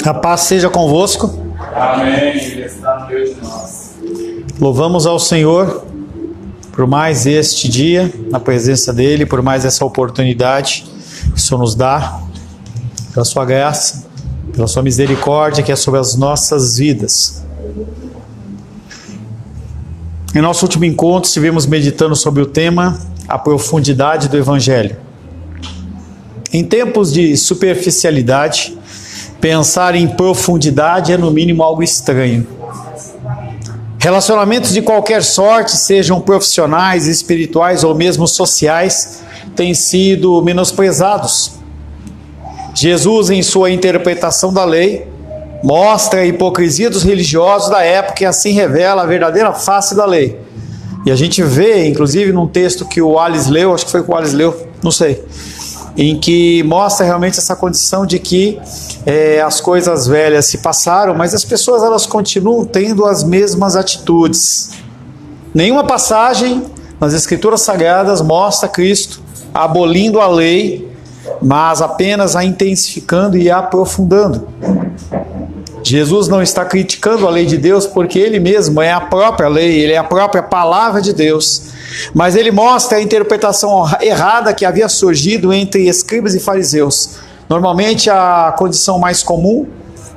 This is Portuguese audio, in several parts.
A paz seja convosco. Amém. Ele está no meio de nós. Louvamos ao Senhor por mais este dia, na presença dEle, por mais essa oportunidade que o Senhor nos dá, pela sua graça, pela sua misericórdia que é sobre as nossas vidas. Em nosso último encontro, estivemos meditando sobre o tema a profundidade do Evangelho. Em tempos de superficialidade, pensar em profundidade é no mínimo algo estranho. Relacionamentos de qualquer sorte, sejam profissionais, espirituais ou mesmo sociais, têm sido menosprezados. Jesus, em sua interpretação da lei, mostra a hipocrisia dos religiosos da época e assim revela a verdadeira face da lei. E a gente vê, inclusive, num texto que o Alice leu, acho que foi que o Alice leu, não sei, em que mostra realmente essa condição de que as coisas velhas se passaram, mas as pessoas elas continuam tendo as mesmas atitudes. Nenhuma passagem nas Escrituras Sagradas mostra Cristo abolindo a lei, mas apenas a intensificando e aprofundando. Jesus não está criticando a lei de Deus porque ele mesmo é a própria lei, ele é a própria palavra de Deus. Mas ele mostra a interpretação errada que havia surgido entre escribas e fariseus. Normalmente a condição mais comum,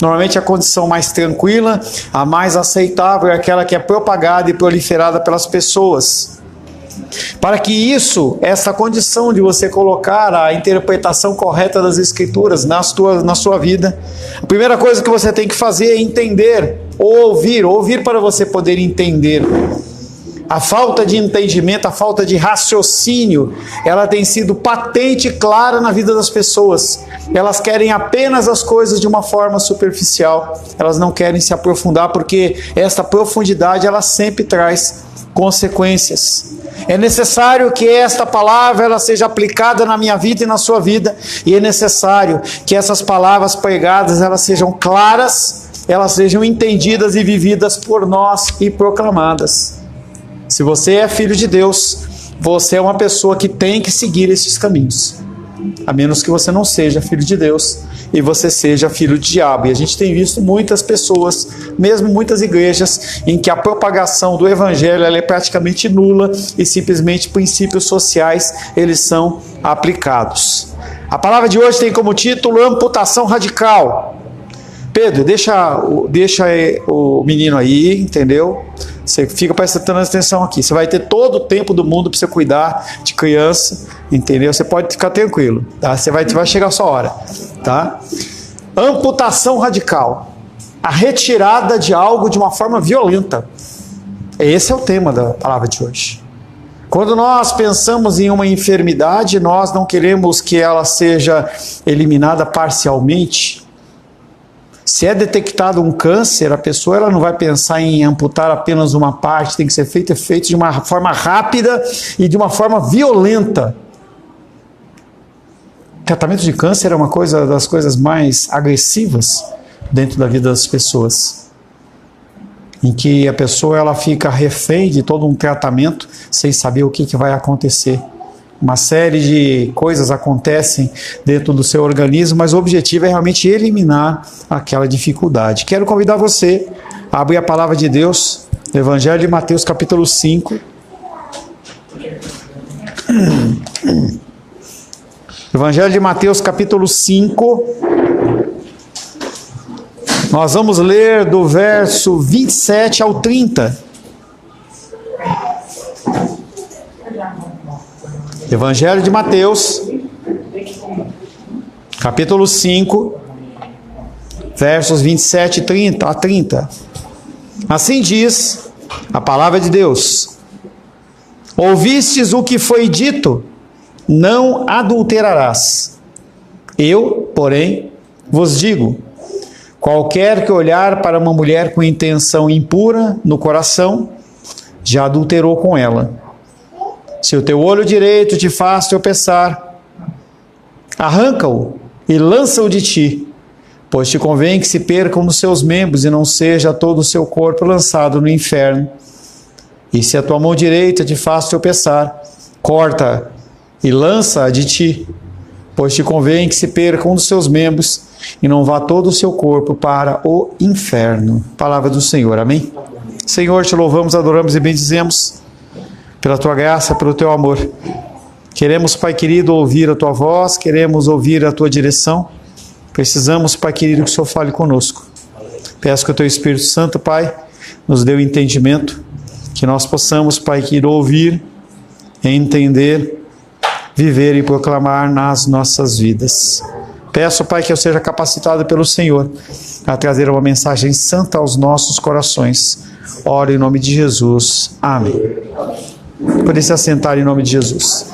normalmente a condição mais tranquila, a mais aceitável é aquela que é propagada e proliferada pelas pessoas. Para que essa condição de você colocar a interpretação correta das Escrituras na sua vida, a primeira coisa que você tem que fazer é entender, ou ouvir para você poder entender. A falta de entendimento, a falta de raciocínio, ela tem sido patente e clara na vida das pessoas. Elas querem apenas as coisas de uma forma superficial, elas não querem se aprofundar, porque essa profundidade ela sempre traz consequências. É necessário que esta palavra ela seja aplicada na minha vida e na sua vida, e é necessário que essas palavras pregadas elas sejam claras, elas sejam entendidas e vividas por nós e proclamadas. Se você é filho de Deus, você é uma pessoa que tem que seguir esses caminhos, a menos que você não seja filho de Deus e você seja filho do diabo. E a gente tem visto muitas pessoas, mesmo muitas igrejas, em que a propagação do Evangelho ela é praticamente nula e simplesmente princípios sociais eles são aplicados. A palavra de hoje tem como título amputação radical. Pedro, deixa o menino aí, entendeu? Você fica prestando atenção aqui. Você vai ter todo o tempo do mundo para você cuidar de criança, entendeu? Você pode ficar tranquilo, tá? Você vai chegar a sua hora, tá? Amputação radical. A retirada de algo de uma forma violenta. Esse é o tema da palavra de hoje. Quando nós pensamos em uma enfermidade, nós não queremos que ela seja eliminada parcialmente. Se é detectado um câncer, a pessoa ela não vai pensar em amputar apenas uma parte, tem que ser feito de uma forma rápida e de uma forma violenta. O tratamento de câncer é uma das coisas mais agressivas dentro da vida das pessoas, em que a pessoa ela fica refém de todo um tratamento sem saber o que vai acontecer. Uma série de coisas acontecem dentro do seu organismo, mas o objetivo é realmente eliminar aquela dificuldade. Quero convidar você a abrir a palavra de Deus, no Evangelho de Mateus capítulo 5. Evangelho de Mateus capítulo 5. Nós vamos ler do verso 27 ao 30. Evangelho de Mateus, capítulo 5, versos 27 a 30. Assim diz a palavra de Deus: ouvistes o que foi dito, não adulterarás. Eu, porém, vos digo, qualquer que olhar para uma mulher com intenção impura no coração, já adulterou com ela. Se o teu olho direito te faz tropeçar, arranca-o e lança-o de ti, pois te convém que se percam nos seus membros e não seja todo o seu corpo lançado no inferno. E se a tua mão direita te faz tropeçar, corta e lança-a de ti, pois te convém que se perca um dos seus membros e não vá todo o seu corpo para o inferno. Palavra do Senhor, amém? Senhor, te louvamos, adoramos e bendizemos pela tua graça, pelo teu amor. Queremos, Pai querido, ouvir a tua voz, queremos ouvir a tua direção. Precisamos, Pai querido, que o Senhor fale conosco. Peço que o teu Espírito Santo, Pai, nos dê o entendimento, que nós possamos, Pai querido, ouvir, entender, viver e proclamar nas nossas vidas. Peço, Pai, que eu seja capacitado pelo Senhor a trazer uma mensagem santa aos nossos corações. Oro em nome de Jesus. Amém. Pode se assentar em nome de Jesus.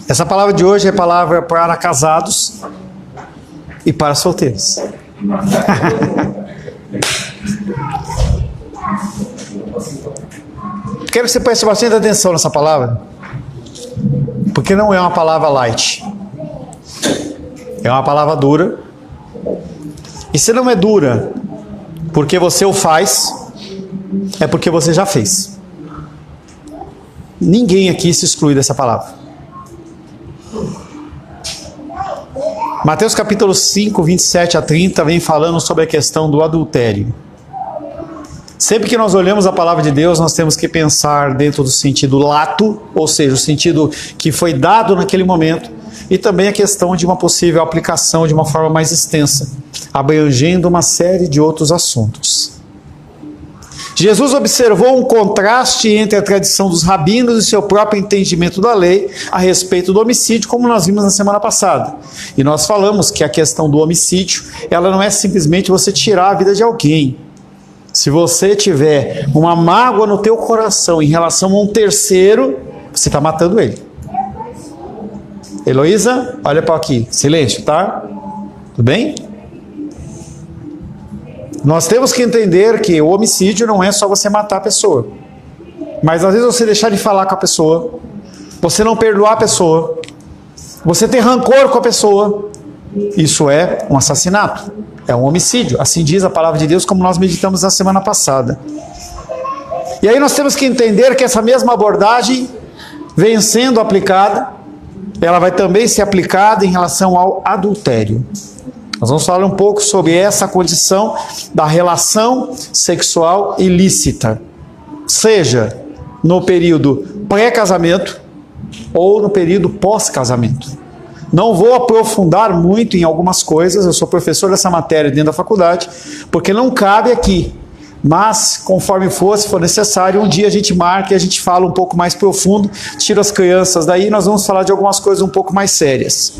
Essa palavra de hoje é palavra para casados e para solteiros. Quero que você preste bastante atenção nessa palavra, porque não é uma palavra light. É uma palavra dura. E se não é dura porque você o faz, é porque você já fez. Ninguém aqui se exclui dessa palavra. Mateus capítulo 5, 27 a 30 vem falando sobre a questão do adultério. Sempre que nós olhamos a palavra de Deus, nós temos que pensar dentro do sentido lato, ou seja, o sentido que foi dado naquele momento, e também a questão de uma possível aplicação de uma forma mais extensa, abrangendo uma série de outros assuntos. Jesus observou um contraste entre a tradição dos rabinos e seu próprio entendimento da lei a respeito do homicídio, como nós vimos na semana passada. E nós falamos que a questão do homicídio, ela não é simplesmente você tirar a vida de alguém. Se você tiver uma mágoa no teu coração em relação a um terceiro, você está matando ele. Heloísa, olha para aqui. Silêncio, tá? Tudo bem? Nós temos que entender que o homicídio não é só você matar a pessoa. Mas às vezes você deixar de falar com a pessoa, você não perdoar a pessoa, você ter rancor com a pessoa, isso é um assassinato. É um homicídio, assim diz a palavra de Deus, como nós meditamos na semana passada. E aí nós temos que entender que essa mesma abordagem vem sendo aplicada, ela vai também ser aplicada em relação ao adultério. Nós vamos falar um pouco sobre essa condição da relação sexual ilícita, seja no período pré-casamento ou no período pós-casamento. Não vou aprofundar muito em algumas coisas, eu sou professor dessa matéria dentro da faculdade, porque não cabe aqui. Mas, conforme se for necessário, um dia a gente marca e a gente fala um pouco mais profundo, tira as crianças daí e nós vamos falar de algumas coisas um pouco mais sérias.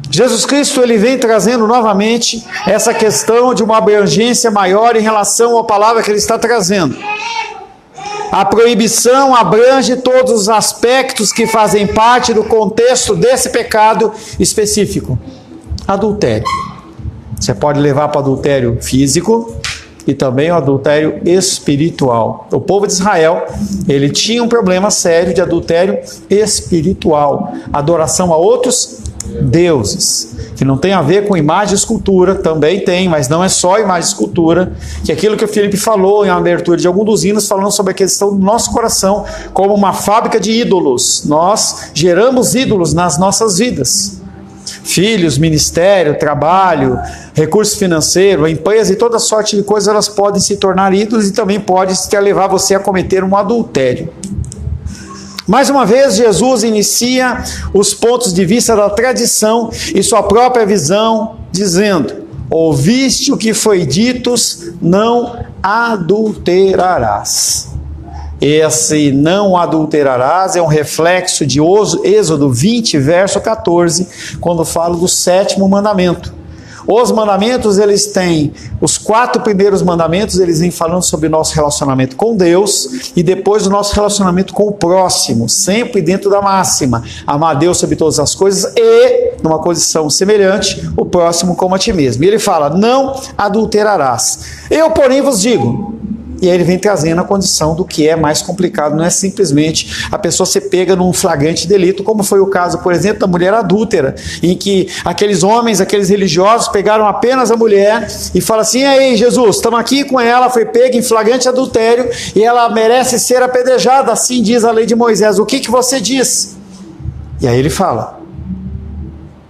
Jesus Cristo, ele vem trazendo novamente essa questão de uma abrangência maior em relação à palavra que ele está trazendo. A proibição abrange todos os aspectos que fazem parte do contexto desse pecado específico. Adultério. Você pode levar para o adultério físico e também o adultério espiritual. O povo de Israel, ele tinha um problema sério de adultério espiritual. Adoração a outros deuses, que não tem a ver com imagem e escultura, também tem, mas não é só imagem e escultura, que é aquilo que o Felipe falou em abertura de algum dos hinos, falando sobre a questão do nosso coração como uma fábrica de ídolos. Nós geramos ídolos nas nossas vidas. Filhos, ministério, trabalho, recurso financeiro, empresa e toda sorte de coisas, elas podem se tornar ídolos e também pode levar você a cometer um adultério. Mais uma vez, Jesus inicia os pontos de vista da tradição e sua própria visão, dizendo: ouviste o que foi dito, não adulterarás. Esse não adulterarás é um reflexo de Êxodo 20, verso 14, quando fala do 7º mandamento. Os mandamentos, eles têm, os 4 primeiros mandamentos, eles vêm falando sobre o nosso relacionamento com Deus e depois o nosso relacionamento com o próximo, sempre dentro da máxima: amar a Deus sobre todas as coisas e, numa condição semelhante, o próximo como a ti mesmo. E ele fala: não adulterarás. Eu, porém, vos digo. E aí ele vem trazendo a condição do que é mais complicado, não é simplesmente a pessoa ser pega num flagrante delito, como foi o caso, por exemplo, da mulher adúltera, em que aqueles homens, aqueles religiosos pegaram apenas a mulher e falam assim: ei Jesus, estamos aqui com ela, foi pega em flagrante adultério e ela merece ser apedrejada, assim diz a lei de Moisés, o que você diz? E aí ele fala: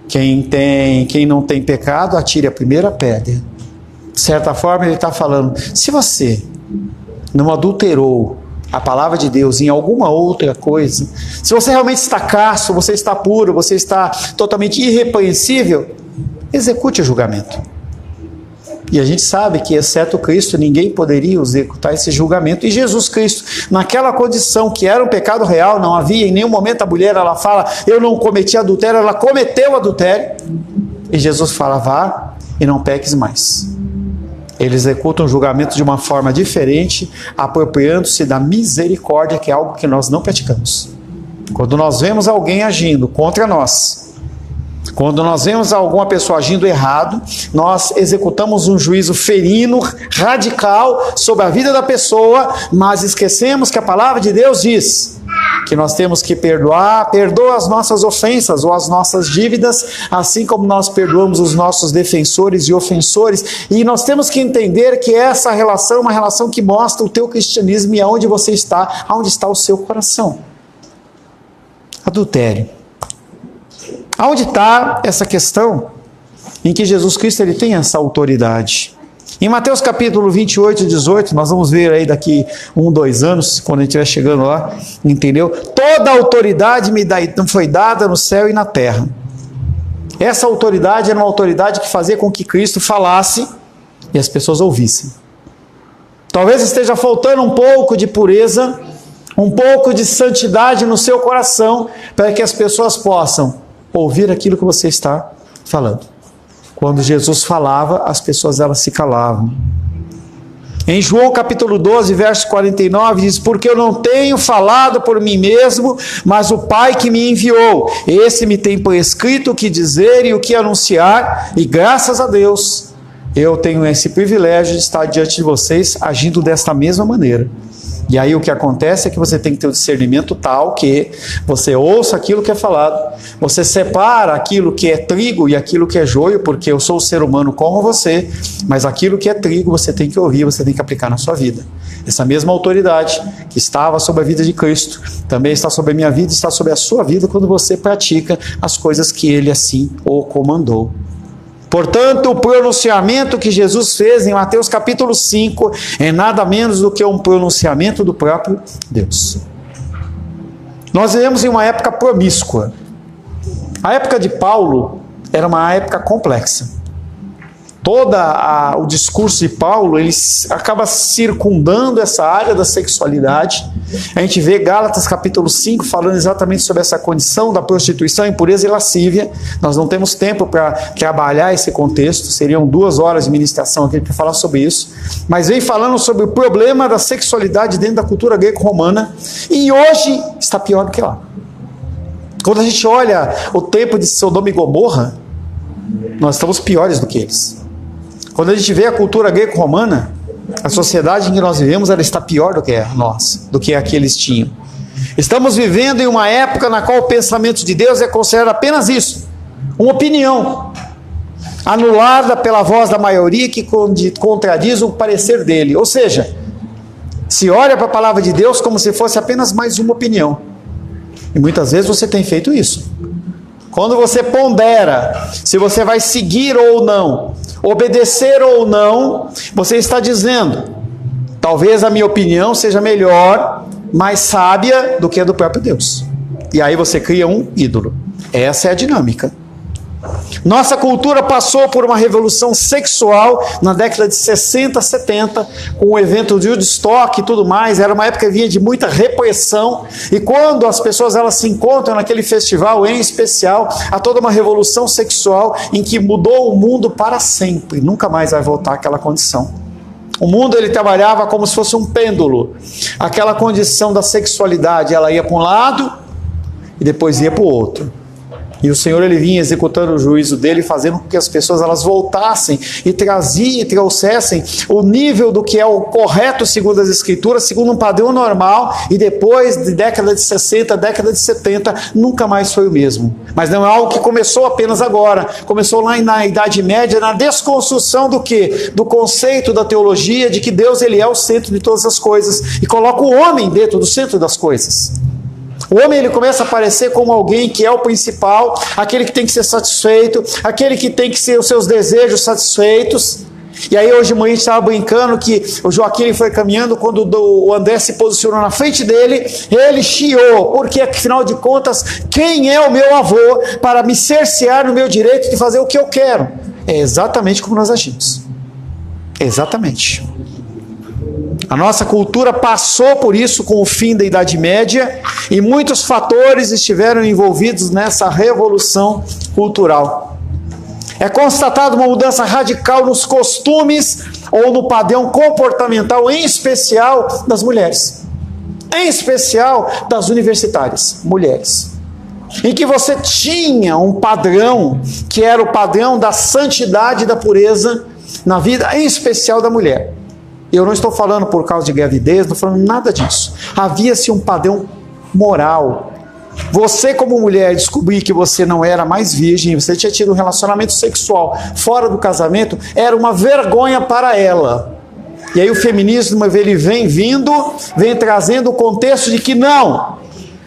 quem não tem pecado, atire a primeira pedra. De certa forma ele está falando, se você não adulterou a palavra de Deus em alguma outra coisa, se você realmente está casto, você está puro, você está totalmente irrepreensível, execute o julgamento. E a gente sabe que, exceto Cristo, ninguém poderia executar esse julgamento. E Jesus Cristo, naquela condição que era um pecado real, não havia em nenhum momento a mulher, ela fala, eu não cometi adultério, ela cometeu adultério. E Jesus fala, vá e não peques mais. Ele executa um julgamento de uma forma diferente, apropriando-se da misericórdia, que é algo que nós não praticamos. Quando nós vemos alguém agindo contra nós, quando nós vemos alguma pessoa agindo errado, nós executamos um juízo ferino, radical, sobre a vida da pessoa, mas esquecemos que a palavra de Deus diz que nós temos que perdoa as nossas ofensas ou as nossas dívidas, assim como nós perdoamos os nossos defensores e ofensores, e nós temos que entender que essa relação é uma relação que mostra o teu cristianismo e aonde você está, aonde está o seu coração. Adultério. Aonde está essa questão em que Jesus Cristo ele tem essa autoridade? Em Mateus capítulo 28 e 18, nós vamos ver aí daqui 2 anos, quando a gente estiver chegando lá, entendeu? Toda a autoridade me foi dada no céu e na terra. Essa autoridade era uma autoridade que fazia com que Cristo falasse e as pessoas ouvissem. Talvez esteja faltando um pouco de pureza, um pouco de santidade no seu coração, para que as pessoas possam ouvir aquilo que você está falando. Quando Jesus falava, as pessoas elas se calavam. Em João capítulo 12, verso 49, diz, porque eu não tenho falado por mim mesmo, mas o Pai que me enviou, esse me tem por escrito o que dizer e o que anunciar, e graças a Deus, eu tenho esse privilégio de estar diante de vocês, agindo desta mesma maneira. E aí o que acontece é que você tem que ter o discernimento tal que você ouça aquilo que é falado, você separa aquilo que é trigo e aquilo que é joio, porque eu sou um ser humano como você, mas aquilo que é trigo você tem que ouvir, você tem que aplicar na sua vida. Essa mesma autoridade que estava sobre a vida de Cristo, também está sobre a minha vida, está sobre a sua vida quando você pratica as coisas que Ele assim o comandou. Portanto, o pronunciamento que Jesus fez em Mateus capítulo 5 é nada menos do que um pronunciamento do próprio Deus. Nós vivemos em uma época promíscua. A época de Paulo era uma época complexa. Todo o discurso de Paulo, ele acaba circundando essa área da sexualidade. A gente vê Gálatas capítulo 5 falando exatamente sobre essa condição da prostituição, impureza e lascívia. Nós não temos tempo para trabalhar esse contexto, seriam 2 horas de ministração aqui para falar sobre isso. Mas vem falando sobre o problema da sexualidade dentro da cultura greco-romana, e hoje está pior do que lá. Quando a gente olha o tempo de Sodoma e Gomorra, nós estamos piores do que eles. Quando a gente vê a cultura greco-romana, a sociedade em que nós vivemos, ela está pior do que nós, do que a que eles tinham. Estamos vivendo em uma época na qual o pensamento de Deus é considerado apenas isso, uma opinião, anulada pela voz da maioria que contradiz o parecer dele. Ou seja, se olha para a palavra de Deus como se fosse apenas mais uma opinião. E muitas vezes você tem feito isso. Quando você pondera se você vai seguir ou não, obedecer ou não, você está dizendo, talvez a minha opinião seja melhor, mais sábia do que a do próprio Deus. E aí você cria um ídolo. Essa é a dinâmica. Nossa cultura passou por uma revolução sexual na década de 60, 70, com o evento de Woodstock e tudo mais. Era uma época que vinha de muita repressão, e quando as pessoas elas se encontram naquele festival em especial, há toda uma revolução sexual em que mudou o mundo para sempre. Nunca mais vai voltar àquela condição. O mundo ele trabalhava como se fosse um pêndulo. Aquela condição da sexualidade, ela ia para um lado e depois ia para o outro. E o Senhor, ele vinha executando o juízo dele, fazendo com que as pessoas elas voltassem e trouxessem o nível do que é o correto segundo as Escrituras, segundo um padrão normal, e depois de década de 60, década de 70, nunca mais foi o mesmo. Mas não é algo que começou apenas agora, começou lá na Idade Média, na desconstrução do quê? Do conceito da teologia, de que Deus ele é o centro de todas as coisas, e coloca o homem dentro do centro das coisas. O homem ele começa a aparecer como alguém que é o principal, aquele que tem que ser satisfeito, aquele que tem que ser os seus desejos satisfeitos. E aí hoje de manhã a gente estava brincando que o Joaquim ele foi caminhando, quando o André se posicionou na frente dele, ele chiou, porque afinal de contas, quem é o meu avô para me cercear no meu direito de fazer o que eu quero? É exatamente como nós agimos. Exatamente. A nossa cultura passou por isso com o fim da Idade Média e muitos fatores estiveram envolvidos nessa revolução cultural. É constatada uma mudança radical nos costumes ou no padrão comportamental, em especial das mulheres, em especial das universitárias, mulheres. Em que você tinha um padrão que era o padrão da santidade e da pureza na vida, em especial da mulher. Eu não estou falando por causa de gravidez, não estou falando nada disso. Havia-se um padrão moral. Você, como mulher, descobrir que você não era mais virgem, você tinha tido um relacionamento sexual fora do casamento, era uma vergonha para ela. E aí o feminismo ele vem trazendo o contexto de que não.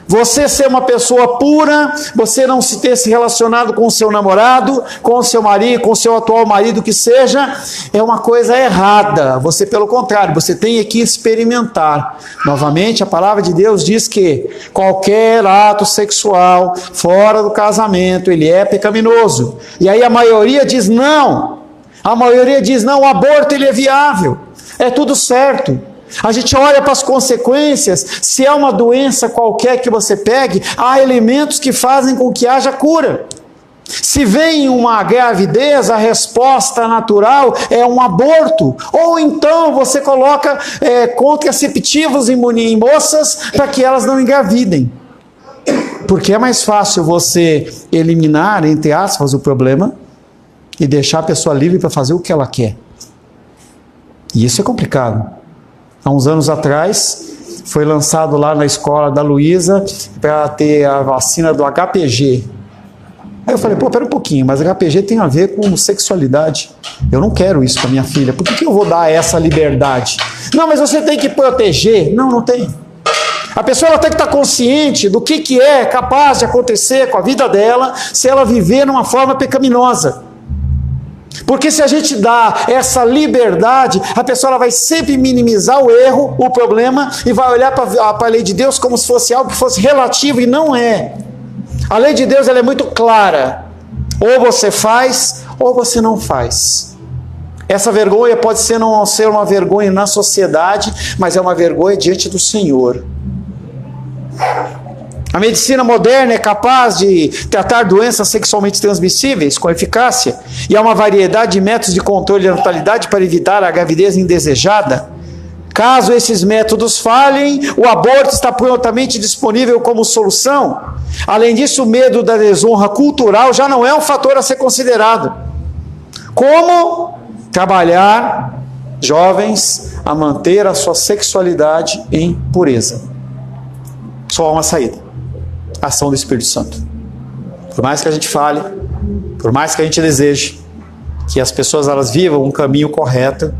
Você ser uma pessoa pura, você não se ter se relacionado com o seu namorado, com o seu marido, com o seu atual marido que seja, é uma coisa errada. Você, pelo contrário, você tem que experimentar. Novamente, a palavra de Deus diz que qualquer ato sexual fora do casamento, ele é pecaminoso. E aí a maioria diz não. A maioria diz não, o aborto ele é viável. É tudo certo. A gente olha para as consequências, se é uma doença qualquer que você pegue, há elementos que fazem com que haja cura. Se vem uma gravidez, a resposta natural é um aborto. Ou então você coloca contraceptivos em moças para que elas não engravidem. Porque é mais fácil você eliminar, entre aspas, o problema e deixar a pessoa livre para fazer o que ela quer. E isso é complicado. Há uns anos atrás, foi lançado lá na escola da Luísa para ter a vacina do HPG. Aí eu falei, pera um pouquinho, mas HPG tem a ver com sexualidade. Eu não quero isso para minha filha. Por que eu vou dar essa liberdade? Não, mas você tem que proteger. Não tem. A pessoa ela tem que estar consciente do que é capaz de acontecer com a vida dela se ela viver numa forma pecaminosa. Porque se a gente dá essa liberdade, a pessoa ela vai sempre minimizar o erro, o problema, e vai olhar para a lei de Deus como se fosse algo que fosse relativo, e não é. A lei de Deus ela é muito clara. Ou você faz, ou você não faz. Essa vergonha pode não ser uma vergonha na sociedade, mas é uma vergonha diante do Senhor. A medicina moderna é capaz de tratar doenças sexualmente transmissíveis com eficácia, e há uma variedade de métodos de controle da natalidade para evitar a gravidez indesejada. Caso esses métodos falhem, o aborto está prontamente disponível como solução. Além disso, o medo da desonra cultural já não é um fator a ser considerado. Como trabalhar jovens a manter a sua sexualidade em pureza? Só há uma saída. Ação do Espírito Santo. Por mais que a gente fale, por mais que a gente deseje que as pessoas elas vivam um caminho correto,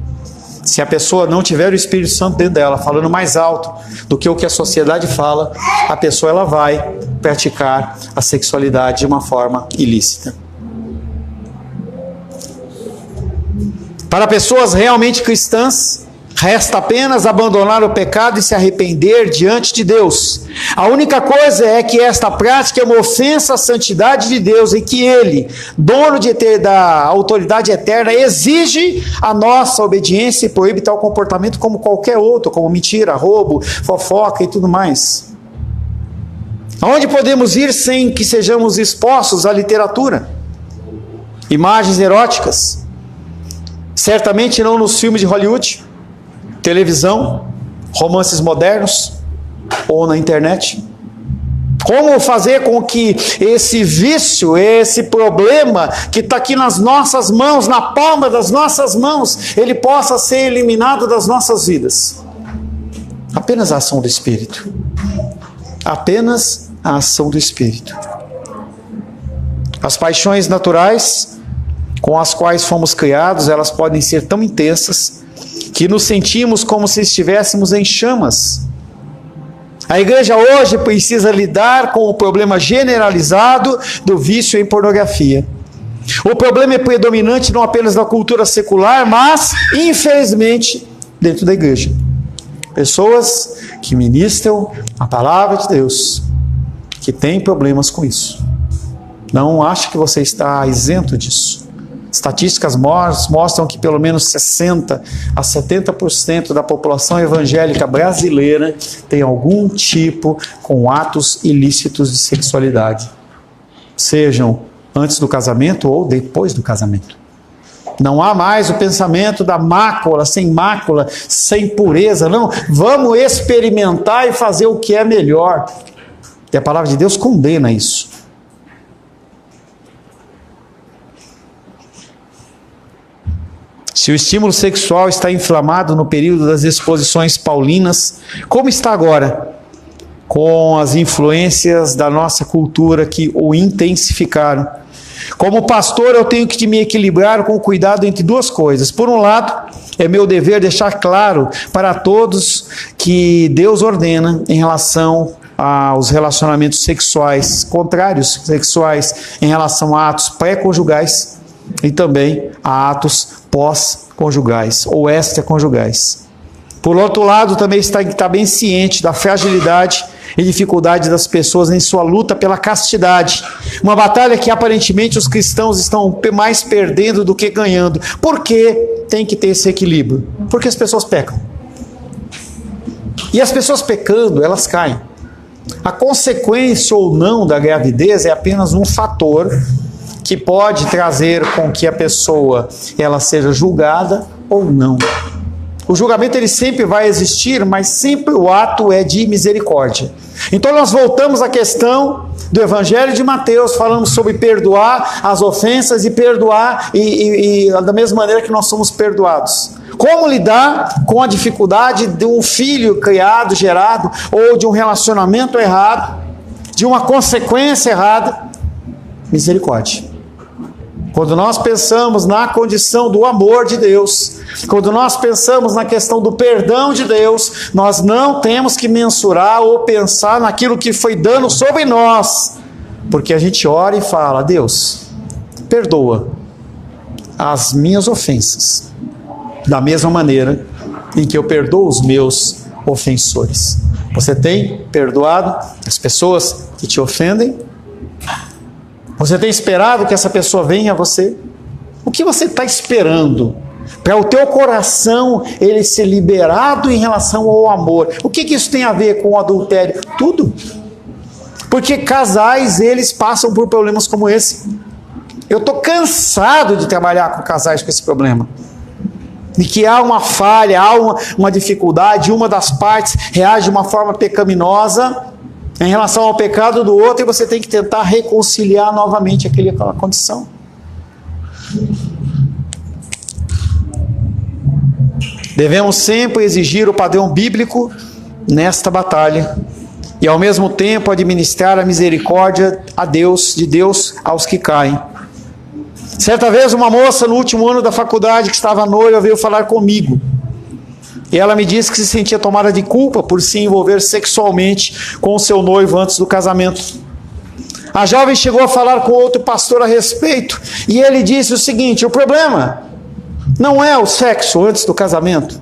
se a pessoa não tiver o Espírito Santo dentro dela, falando mais alto do que o que a sociedade fala, a pessoa ela vai praticar a sexualidade de uma forma ilícita. Para pessoas realmente cristãs, resta apenas abandonar o pecado e se arrepender diante de Deus. A única coisa é que esta prática é uma ofensa à santidade de Deus e que Ele, dono da autoridade eterna, exige a nossa obediência e proíbe tal comportamento como qualquer outro, como mentira, roubo, fofoca e tudo mais. Aonde podemos ir sem que sejamos expostos à literatura? Imagens eróticas? Certamente não nos filmes de Hollywood, televisão, romances modernos ou na internet. Como fazer com que esse vício, esse problema que está aqui nas nossas mãos, na palma das nossas mãos, ele possa ser eliminado das nossas vidas? Apenas a ação do Espírito. Apenas a ação do Espírito. As paixões naturais com as quais fomos criados, elas podem ser tão intensas que nos sentimos como se estivéssemos em chamas. A igreja hoje precisa lidar com o problema generalizado do vício em pornografia. O problema é predominante não apenas na cultura secular, mas, infelizmente, dentro da igreja. Pessoas que ministram a palavra de Deus, que têm problemas com isso. Não ache que você está isento disso. Estatísticas mostram que pelo menos 60% a 70% da população evangélica brasileira tem algum tipo com atos ilícitos de sexualidade, sejam antes do casamento ou depois do casamento. Não há mais o pensamento da mácula, sem pureza. Não, vamos experimentar e fazer o que é melhor. E a palavra de Deus condena isso. Se o estímulo sexual está inflamado no período das exposições paulinas, como está agora? Com as influências da nossa cultura que o intensificaram. Como pastor, eu tenho que me equilibrar com cuidado entre duas coisas. Por um lado, é meu dever deixar claro para todos que Deus ordena em relação aos relacionamentos sexuais, contrários sexuais, em relação a atos pré-conjugais, e também a atos pós-conjugais ou extraconjugais. Por outro lado, também está bem ciente da fragilidade e dificuldade das pessoas em sua luta pela castidade. Uma batalha que aparentemente os cristãos estão mais perdendo do que ganhando. Por que tem que ter esse equilíbrio? Porque as pessoas pecam. E as pessoas pecando, elas caem. A consequência ou não da gravidez é apenas um fator que pode trazer com que a pessoa ela seja julgada ou não. O julgamento ele sempre vai existir, mas sempre o ato é de misericórdia. Então nós voltamos à questão do Evangelho de Mateus, falando sobre perdoar as ofensas e perdoar e da mesma maneira que nós somos perdoados. Como lidar com a dificuldade de um filho criado, gerado, ou de um relacionamento errado, de uma consequência errada? Misericórdia. Quando nós pensamos na condição do amor de Deus, quando nós pensamos na questão do perdão de Deus, nós não temos que mensurar ou pensar naquilo que foi dano sobre nós, porque a gente ora e fala: Deus, perdoa as minhas ofensas, da mesma maneira em que eu perdoo os meus ofensores. Você tem perdoado as pessoas que te ofendem? Você tem esperado que essa pessoa venha a você? O que você está esperando para o teu coração ele ser liberado em relação ao amor? O que isso tem a ver com o adultério? Tudo. Porque casais, eles passam por problemas como esse. Eu estou cansado de trabalhar com casais com esse problema. De que há uma falha, há uma dificuldade, uma das partes reage de uma forma pecaminosa em relação ao pecado do outro, e você tem que tentar reconciliar novamente aquela condição. Devemos sempre exigir o padrão bíblico nesta batalha e ao mesmo tempo administrar a misericórdia de Deus aos que caem. Certa vez uma moça no último ano da faculdade que estava noiva veio falar comigo. E ela me disse que se sentia tomada de culpa por se envolver sexualmente com o seu noivo antes do casamento. A jovem chegou a falar com outro pastor a respeito, e ele disse o seguinte: o problema não é o sexo antes do casamento,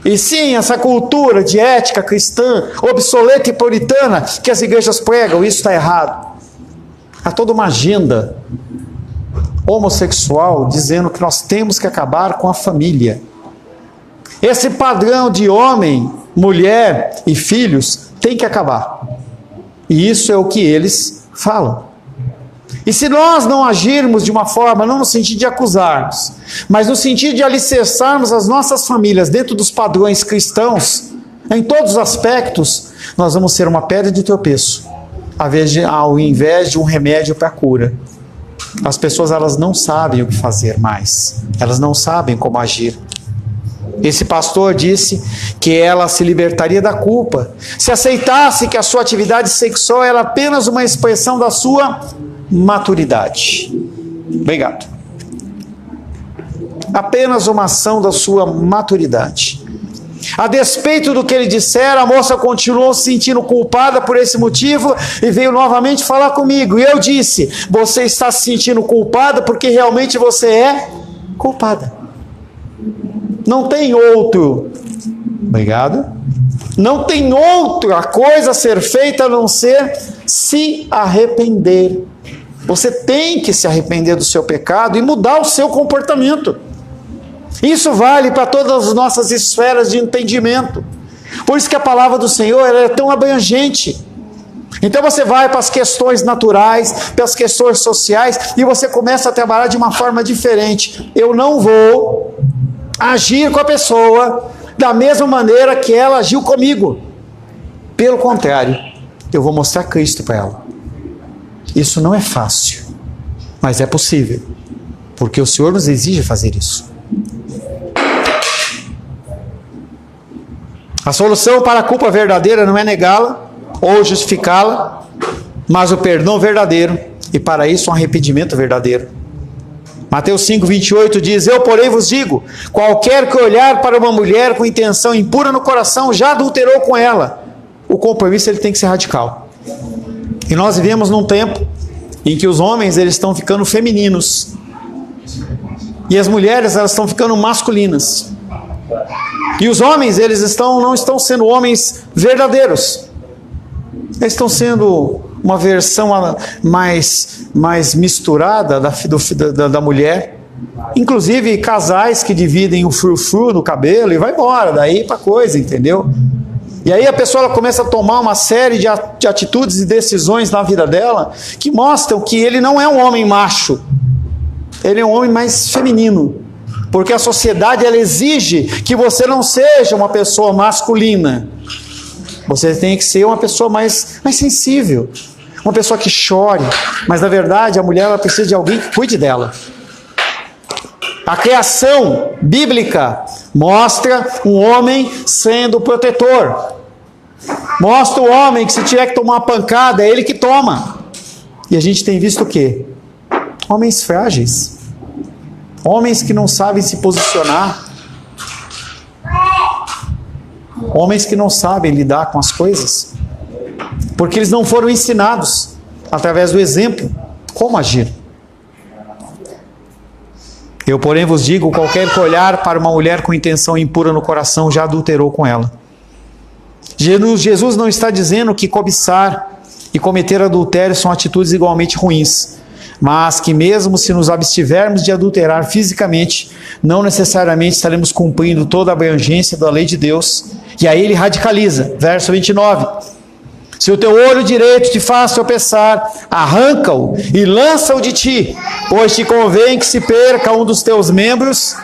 e sim essa cultura de ética cristã, obsoleta e puritana, que as igrejas pregam. Isso está errado. Há toda uma agenda homossexual dizendo que nós temos que acabar com a família. Esse padrão de homem, mulher e filhos tem que acabar. E isso é o que eles falam. E se nós não agirmos de uma forma, não no sentido de acusarmos, mas no sentido de alicerçarmos as nossas famílias dentro dos padrões cristãos, em todos os aspectos, nós vamos ser uma pedra de tropeço. ao invés de um remédio para a cura. As pessoas, elas não sabem o que fazer mais. Elas não sabem como agir. Esse pastor disse que ela se libertaria da culpa se aceitasse que a sua atividade sexual era apenas uma expressão da sua maturidade. Obrigado. Apenas uma ação da sua maturidade. A despeito do que ele dissera, a moça continuou se sentindo culpada por esse motivo e veio novamente falar comigo. E eu disse: você está se sentindo culpada porque realmente você é culpada. Não tem outro. Obrigado. Não tem outra coisa a ser feita a não ser se arrepender. Você tem que se arrepender do seu pecado e mudar o seu comportamento. Isso vale para todas as nossas esferas de entendimento. Por isso que a palavra do Senhor ela é tão abrangente. Então você vai para as questões naturais, para as questões sociais, e você começa a trabalhar de uma forma diferente. Eu não vou agir com a pessoa da mesma maneira que ela agiu comigo. Pelo contrário, eu vou mostrar Cristo para ela. Isso não é fácil, mas é possível, porque o Senhor nos exige fazer isso. A solução para a culpa verdadeira não é negá-la ou justificá-la, mas o perdão verdadeiro, e para isso um arrependimento verdadeiro. Mateus 5:28 diz: eu, porém, vos digo, qualquer que olhar para uma mulher com intenção impura no coração, já adulterou com ela. O compromisso ele tem que ser radical. E nós vivemos num tempo em que os homens eles estão ficando femininos e as mulheres elas estão ficando masculinas. E os homens eles não estão sendo homens verdadeiros. Eles estão sendo uma versão mais misturada da mulher. Inclusive casais que dividem o frufru no cabelo e vai embora, daí para coisa, entendeu? E aí a pessoa ela começa a tomar uma série de atitudes e decisões na vida dela que mostram que ele não é um homem macho. Ele é um homem mais feminino. Porque a sociedade ela exige que você não seja uma pessoa masculina. Você tem que ser uma pessoa mais sensível. Uma pessoa que chore. Mas na verdade a mulher ela precisa de alguém que cuide dela. A criação bíblica mostra um homem sendo protetor. Mostra o homem que se tiver que tomar uma pancada, é ele que toma. E a gente tem visto o quê? Homens frágeis. Homens que não sabem se posicionar. Homens que não sabem lidar com as coisas. Porque eles não foram ensinados, através do exemplo, como agir. Eu, porém, vos digo, qualquer que olhar para uma mulher com intenção impura no coração, já adulterou com ela. Jesus não está dizendo que cobiçar e cometer adultério são atitudes igualmente ruins, mas que mesmo se nos abstivermos de adulterar fisicamente, não necessariamente estaremos cumprindo toda a abrangência da lei de Deus. E aí ele radicaliza, verso 29. Se o teu olho direito te faz tropeçar, arranca-o e lança-o de ti, pois te convém que se perca um dos teus membros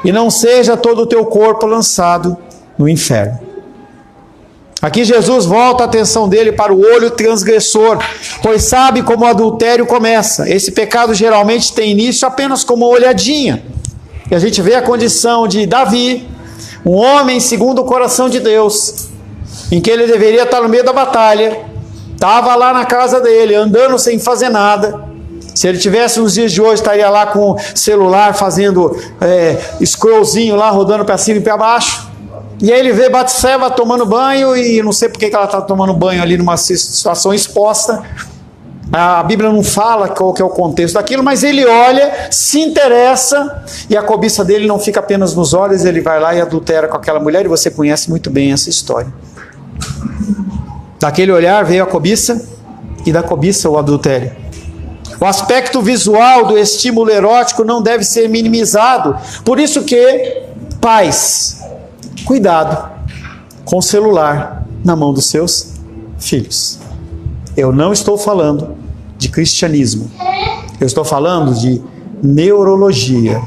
e não seja todo o teu corpo lançado no inferno. Aqui Jesus volta a atenção dele para o olho transgressor, pois sabe como o adultério começa. Esse pecado geralmente tem início apenas como uma olhadinha. E a gente vê a condição de Davi, um homem segundo o coração de Deus, em que ele deveria estar no meio da batalha, estava lá na casa dele, andando sem fazer nada. Se ele tivesse nos dias de hoje, estaria lá com o celular, fazendo scrollzinho lá, rodando para cima e para baixo. E aí ele vê Batseba tomando banho, e não sei porque ela está tomando banho ali numa situação exposta. A Bíblia não fala qual que é o contexto daquilo, mas ele olha, se interessa, e a cobiça dele não fica apenas nos olhos, ele vai lá e adultera com aquela mulher, e você conhece muito bem essa história. Daquele olhar veio a cobiça, e da cobiça o adultério. O aspecto visual do estímulo erótico não deve ser minimizado. Por isso que, pais, cuidado com o celular na mão dos seus filhos. Eu não estou falando de cristianismo. Eu estou falando de neurologia.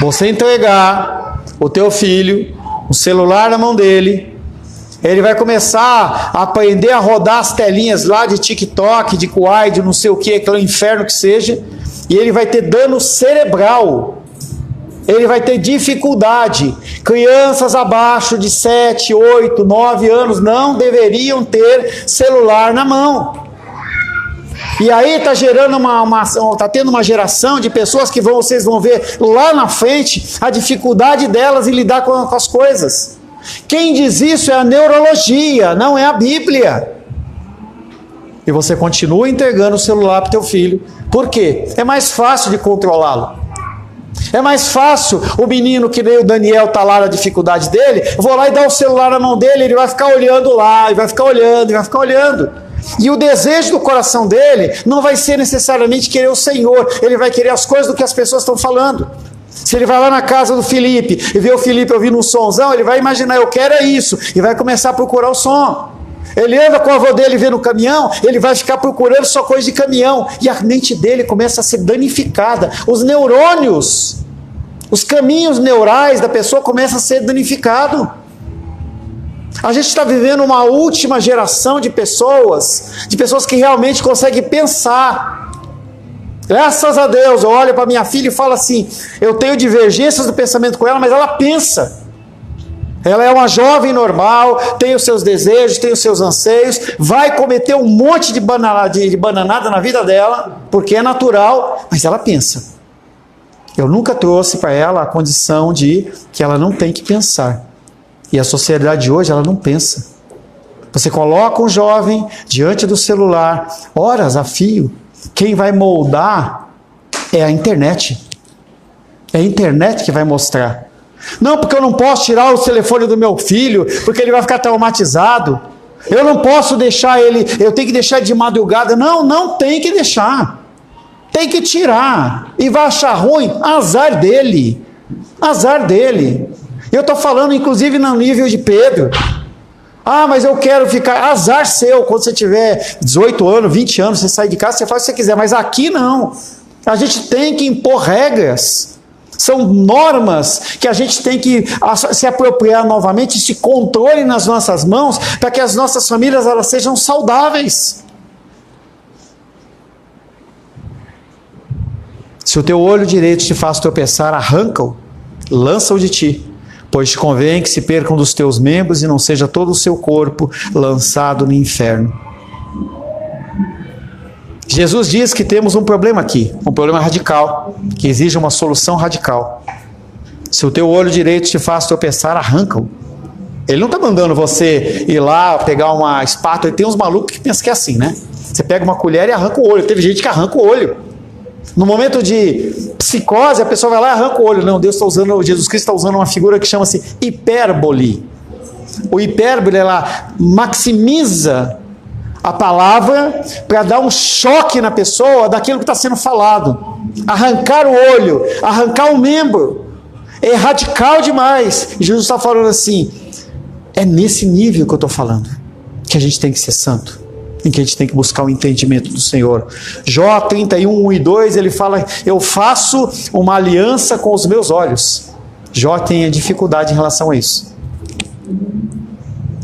Você entregar o teu filho, o celular na mão dele, Ele vai começar a aprender a rodar as telinhas lá de TikTok, de Kuai, de não sei o que, aquele inferno que seja, e ele vai ter dano cerebral. Ele vai ter dificuldade. Crianças abaixo de 7, 8, 9 anos não deveriam ter celular na mão. E aí está gerando tá tendo uma geração de pessoas que vocês vão ver lá na frente a dificuldade delas em lidar com as coisas. Quem diz isso é a neurologia, não é a Bíblia. E você continua entregando o celular para o teu filho. Por quê? É mais fácil de controlá-lo. É mais fácil o menino que nem o Daniel está lá na dificuldade dele, eu vou lá e dar o celular na mão dele, ele vai ficar olhando lá, e vai ficar olhando, e vai ficar olhando. E o desejo do coração dele não vai ser necessariamente querer o Senhor, ele vai querer as coisas do que as pessoas estão falando. Se ele vai lá na casa do Felipe e vê o Felipe ouvindo um sonzão, ele vai imaginar, eu quero é isso, e vai começar a procurar o som. Ele anda com o avô dele vendo o caminhão, ele vai ficar procurando só coisa de caminhão, e a mente dele começa a ser danificada. Os neurônios, os caminhos neurais da pessoa começam a ser danificados. A gente está vivendo uma última geração de pessoas que realmente conseguem pensar. Graças a Deus, eu olho para minha filha e falo assim, eu tenho divergências do pensamento com ela, mas ela pensa. Ela é uma jovem normal, tem os seus desejos, tem os seus anseios, vai cometer um monte de bananada na vida dela, porque é natural, mas ela pensa. Eu nunca trouxe para ela a condição de que ela não tem que pensar. E a sociedade de hoje, ela não pensa. Você coloca um jovem diante do celular, horas a fio, quem vai moldar é a internet. É a internet que vai mostrar. Não, porque eu não posso tirar o telefone do meu filho, porque ele vai ficar traumatizado. Eu não posso deixar ele, eu tenho que deixar de madrugada. Não, não tem que deixar. Tem que tirar. E vai achar ruim, azar dele. Azar dele. Eu estou falando inclusive no nível de Pedro. Ah, mas eu quero ficar, azar seu, quando você tiver 18 anos, 20 anos, você sai de casa, você faz o que você quiser, mas aqui não. A gente tem que impor regras. São normas que a gente tem que se apropriar novamente, esse controle nas nossas mãos, para que as nossas famílias elas sejam saudáveis. Se o teu olho direito te faz tropeçar, arranca-o, lança-o de ti, pois te convém que se percam dos teus membros e não seja todo o seu corpo lançado no inferno. Jesus diz que temos um problema aqui, um problema radical, que exige uma solução radical. Se o teu olho direito te faz tropeçar, arranca-o. Ele não está mandando você ir lá, pegar uma espátula, e tem uns malucos que pensam que é assim, né? Você pega uma colher e arranca o olho, teve gente que arranca o olho. No momento de psicose, a pessoa vai lá e arranca o olho. Não, Jesus Cristo está usando uma figura que chama-se hipérbole. O hipérbole, ela maximiza a palavra para dar um choque na pessoa daquilo que está sendo falado. Arrancar o olho, arrancar o membro, é radical demais. E Jesus está falando assim, é nesse nível que eu estou falando, que a gente tem que ser santo, em que a gente tem que buscar o entendimento do Senhor. Jó 31, 1 e 2, ele fala, eu faço uma aliança com os meus olhos. Jó tem dificuldade em relação a isso.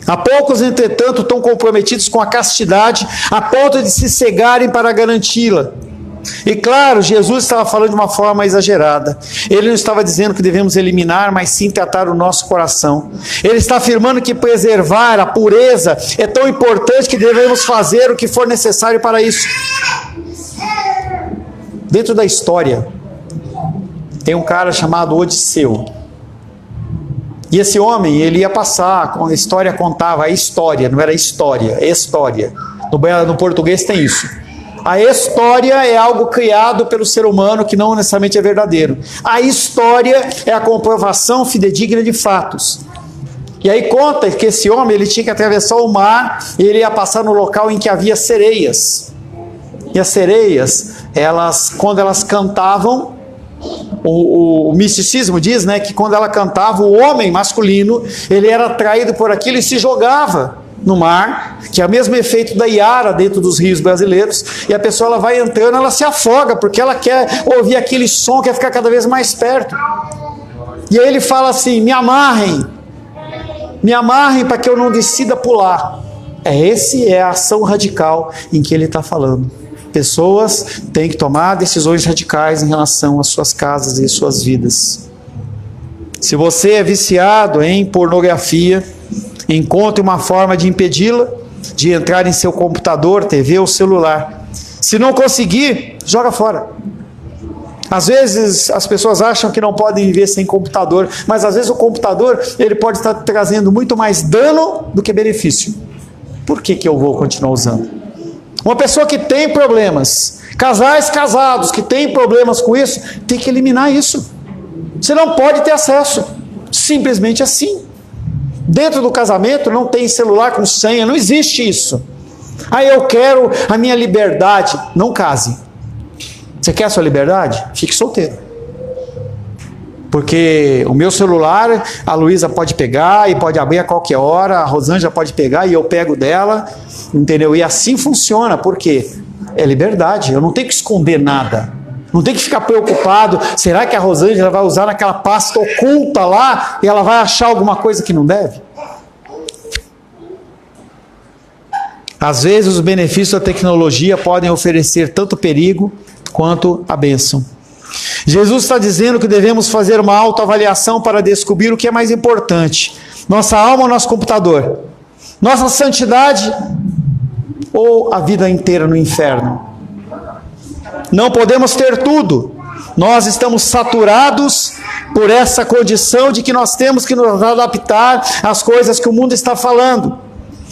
Há poucos, entretanto, estão comprometidos com a castidade, a ponto de se cegarem para garanti-la. E claro, Jesus estava falando de uma forma exagerada. Ele não estava dizendo que devemos eliminar, mas sim tratar o nosso coração. Ele está afirmando que preservar a pureza é tão importante que devemos fazer o que for necessário para isso. Dentro da história, tem um cara chamado Odisseu. E esse homem, ele ia passar, a história contava, a história, não era história, história. No português tem isso. A história é algo criado pelo ser humano que não necessariamente é verdadeiro. A história é a comprovação fidedigna de fatos. E aí conta que esse homem, ele tinha que atravessar o mar e ele ia passar no local em que havia sereias. E as sereias, quando elas cantavam, o misticismo diz, né, que quando ela cantava, o homem masculino, ele era atraído por aquilo e se jogava no mar, que é o mesmo efeito da Iara dentro dos rios brasileiros, e a pessoa ela vai entrando, ela se afoga, porque ela quer ouvir aquele som, quer ficar cada vez mais perto. E aí ele fala assim, me amarrem, me amarrem para que eu não decida pular. Essa é a ação radical em que ele está falando. Pessoas têm que tomar decisões radicais em relação às suas casas e suas vidas. Se você é viciado em pornografia, encontre uma forma de impedi-la, de entrar em seu computador, TV ou celular. Se não conseguir, joga fora. Às vezes as pessoas acham que não podem viver sem computador, mas às vezes o computador ele pode estar trazendo muito mais dano do que benefício. Por que eu vou continuar usando? Uma pessoa que tem problemas, casais casados que têm problemas com isso, tem que eliminar isso. Você não pode ter acesso, simplesmente assim. Dentro do casamento não tem celular com senha, não existe isso. Eu quero a minha liberdade. Não case. Você quer a sua liberdade? Fique solteiro. Porque o meu celular, a Luísa pode pegar e pode abrir a qualquer hora, a Rosângela pode pegar e eu pego dela, entendeu? E assim funciona, porque é liberdade, eu não tenho que esconder nada. Não tem que ficar preocupado, será que a Rosângela vai usar naquela pasta oculta lá e ela vai achar alguma coisa que não deve? Às vezes os benefícios da tecnologia podem oferecer tanto perigo quanto a bênção. Jesus está dizendo que devemos fazer uma autoavaliação para descobrir o que é mais importante. Nossa alma ou nosso computador? Nossa santidade ou a vida inteira no inferno? Não podemos ter tudo. Nós estamos saturados por essa condição de que nós temos que nos adaptar às coisas que o mundo está falando.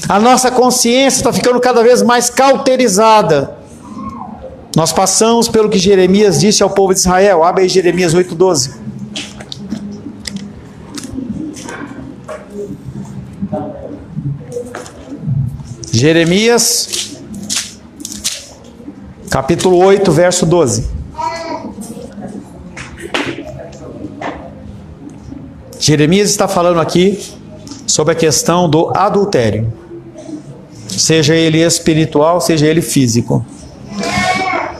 A nossa consciência está ficando cada vez mais cauterizada. Nós passamos pelo que Jeremias disse ao povo de Israel. Abre aí Jeremias 8:12. Jeremias, capítulo 8, verso 12. Jeremias está falando aqui sobre a questão do adultério. Seja ele espiritual, seja ele físico.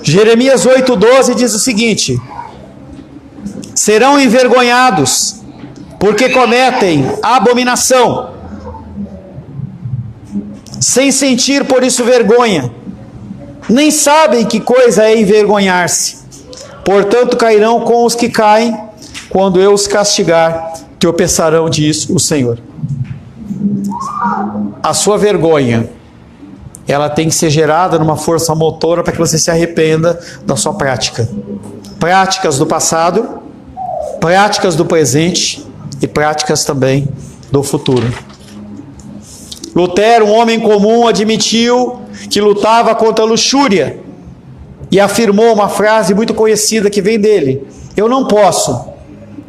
Jeremias 8:12 diz o seguinte: serão envergonhados, porque cometem abominação, sem sentir por isso vergonha, nem sabem que coisa é envergonhar-se. Portanto cairão com os que caem, quando eu os castigar, tropeçarão, diz o Senhor. A sua vergonha, ela tem que ser gerada numa força motora para que você se arrependa da sua prática. Práticas do passado, práticas do presente e práticas também do futuro. Lutero, um homem comum, admitiu que lutava contra a luxúria e afirmou uma frase muito conhecida que vem dele: eu não posso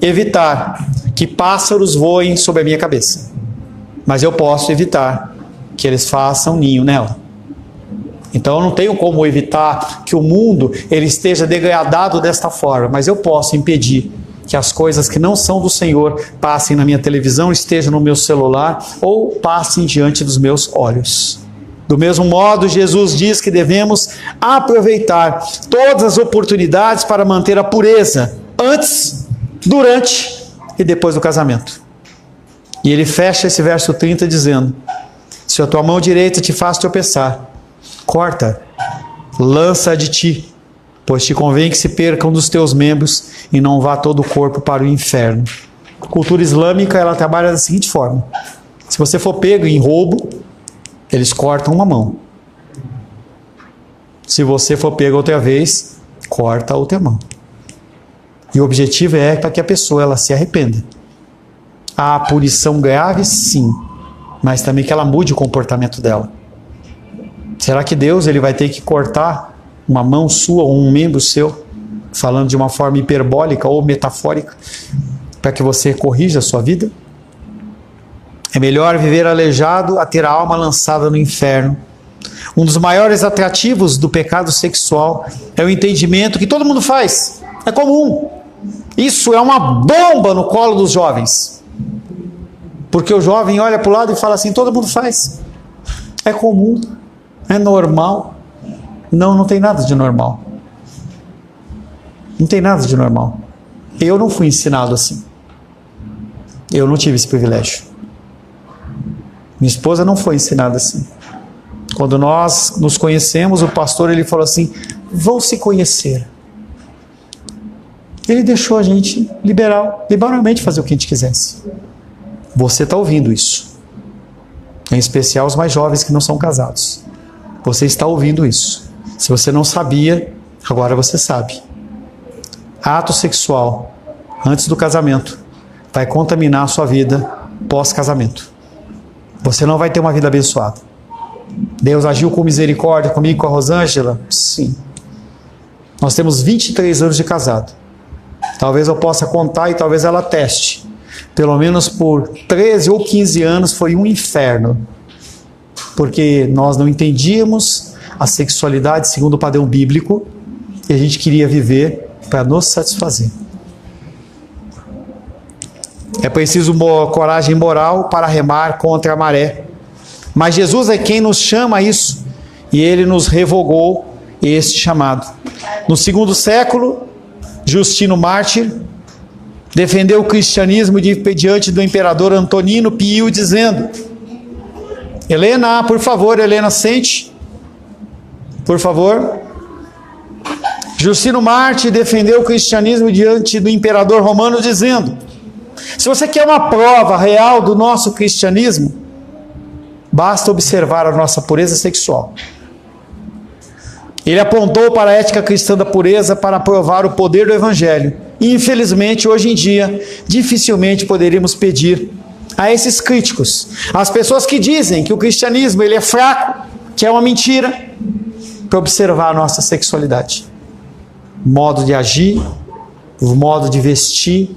evitar que pássaros voem sobre a minha cabeça, mas eu posso evitar que eles façam ninho nela. Então eu não tenho como evitar que o mundo ele esteja degradado desta forma, mas eu posso impedir que as coisas que não são do Senhor passem na minha televisão, estejam no meu celular ou passem diante dos meus olhos. Do mesmo modo, Jesus diz que devemos aproveitar todas as oportunidades para manter a pureza antes, durante e depois do casamento. E ele fecha esse verso 30 dizendo: se a tua mão direita te faz tropeçar, corta, lança de ti, pois te convém que se percam dos teus membros e não vá todo o corpo para o inferno. A cultura islâmica, ela trabalha da seguinte forma: se você for pego em roubo, eles cortam uma mão. Se você for pego outra vez, corta a outra mão. E o objetivo é para que a pessoa ela se arrependa. Há punição grave, sim, mas também que ela mude o comportamento dela. Será que Deus ele vai ter que cortar uma mão sua ou um membro seu, falando de uma forma hiperbólica ou metafórica, para que você corrija a sua vida? É melhor viver aleijado a ter a alma lançada no inferno. Um dos maiores atrativos do pecado sexual é o entendimento que todo mundo faz, é comum. Isso é uma bomba no colo dos jovens, porque o jovem olha para o lado e fala assim: todo mundo faz, é comum, é normal. Não, não tem nada de normal. Não tem nada de normal. Eu não fui ensinado assim. Eu não tive esse privilégio. Minha esposa não foi ensinada assim. Quando nós nos conhecemos, o pastor ele falou assim: vão se conhecer. Ele deixou a gente liberalmente fazer o que a gente quisesse. Você está ouvindo isso. Em especial os mais jovens que não são casados. Você está ouvindo isso. Se você não sabia, agora você sabe. Ato sexual antes do casamento vai contaminar a sua vida pós-casamento. Você não vai ter uma vida abençoada. Deus agiu com misericórdia comigo e com a Rosângela? Sim. Nós temos 23 anos de casado. Talvez eu possa contar e talvez ela teste. Pelo menos por 13 ou 15 anos foi um inferno. Porque nós não entendíamos a sexualidade segundo o padrão bíblico e a gente queria viver para nos satisfazer. É preciso coragem moral para remar contra a maré. Mas Jesus é quem nos chama a isso. E Ele nos revogou este chamado. No segundo século, Justino Mártir defendeu o cristianismo diante do imperador Antonino Pio, dizendo: Helena, por favor, Helena, sente. Por favor. Justino Mártir defendeu o cristianismo diante do imperador romano, dizendo: se você quer uma prova real do nosso cristianismo, basta observar a nossa pureza sexual. Ele apontou para a ética cristã da pureza para provar o poder do Evangelho. E, infelizmente, hoje em dia, dificilmente poderíamos pedir a esses críticos, as pessoas que dizem que o cristianismo ele é fraco, que é uma mentira, para observar a nossa sexualidade. Modo de agir, modo de vestir,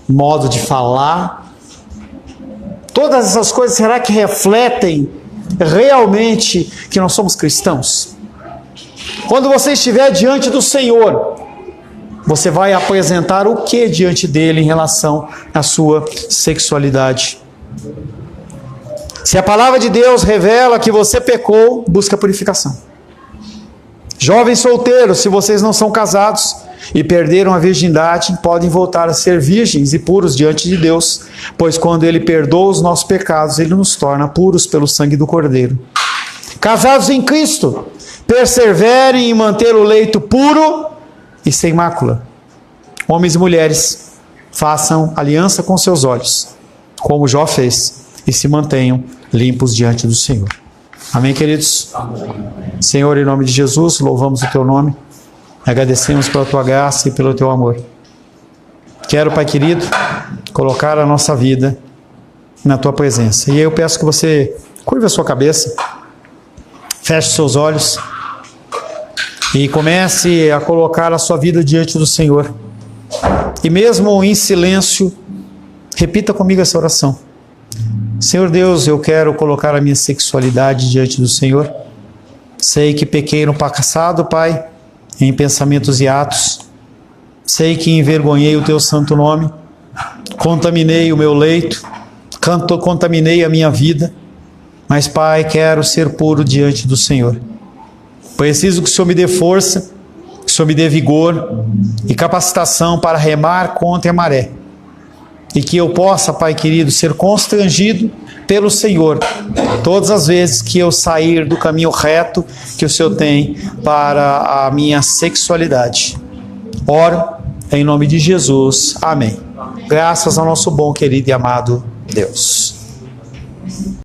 modo de falar. Todas essas coisas, será que refletem realmente que nós somos cristãos? Quando você estiver diante do Senhor, você vai apresentar o que diante dele em relação à sua sexualidade? Se a palavra de Deus revela que você pecou, busca purificação. Jovens solteiros, se vocês não são casados e perderam a virgindade, podem voltar a ser virgens e puros diante de Deus, pois quando Ele perdoa os nossos pecados, Ele nos torna puros pelo sangue do Cordeiro. Casados em Cristo, perseverem em manter o leito puro e sem mácula. Homens e mulheres, façam aliança com seus olhos, como Jó fez, e se mantenham limpos diante do Senhor. Amém, queridos? Amém. Senhor, em nome de Jesus, louvamos o Teu nome, agradecemos pela Tua graça e pelo Teu amor. Quero, Pai querido, colocar a nossa vida na Tua presença. E eu peço que você curve a sua cabeça, feche os seus olhos e comece a colocar a sua vida diante do Senhor. E mesmo em silêncio, repita comigo essa oração. Senhor Deus, eu quero colocar a minha sexualidade diante do Senhor. Sei que pequei no passado, Pai, em pensamentos e atos. Sei que envergonhei o Teu santo nome, contaminei o meu leito, contaminei a minha vida. Mas, Pai, quero ser puro diante do Senhor. Preciso que o Senhor me dê força, que o Senhor me dê vigor e capacitação para remar contra a maré. E que eu possa, Pai querido, ser constrangido pelo Senhor todas as vezes que eu sair do caminho reto que o Senhor tem para a minha sexualidade. Oro em nome de Jesus. Amém. Graças ao nosso bom, querido e amado Deus.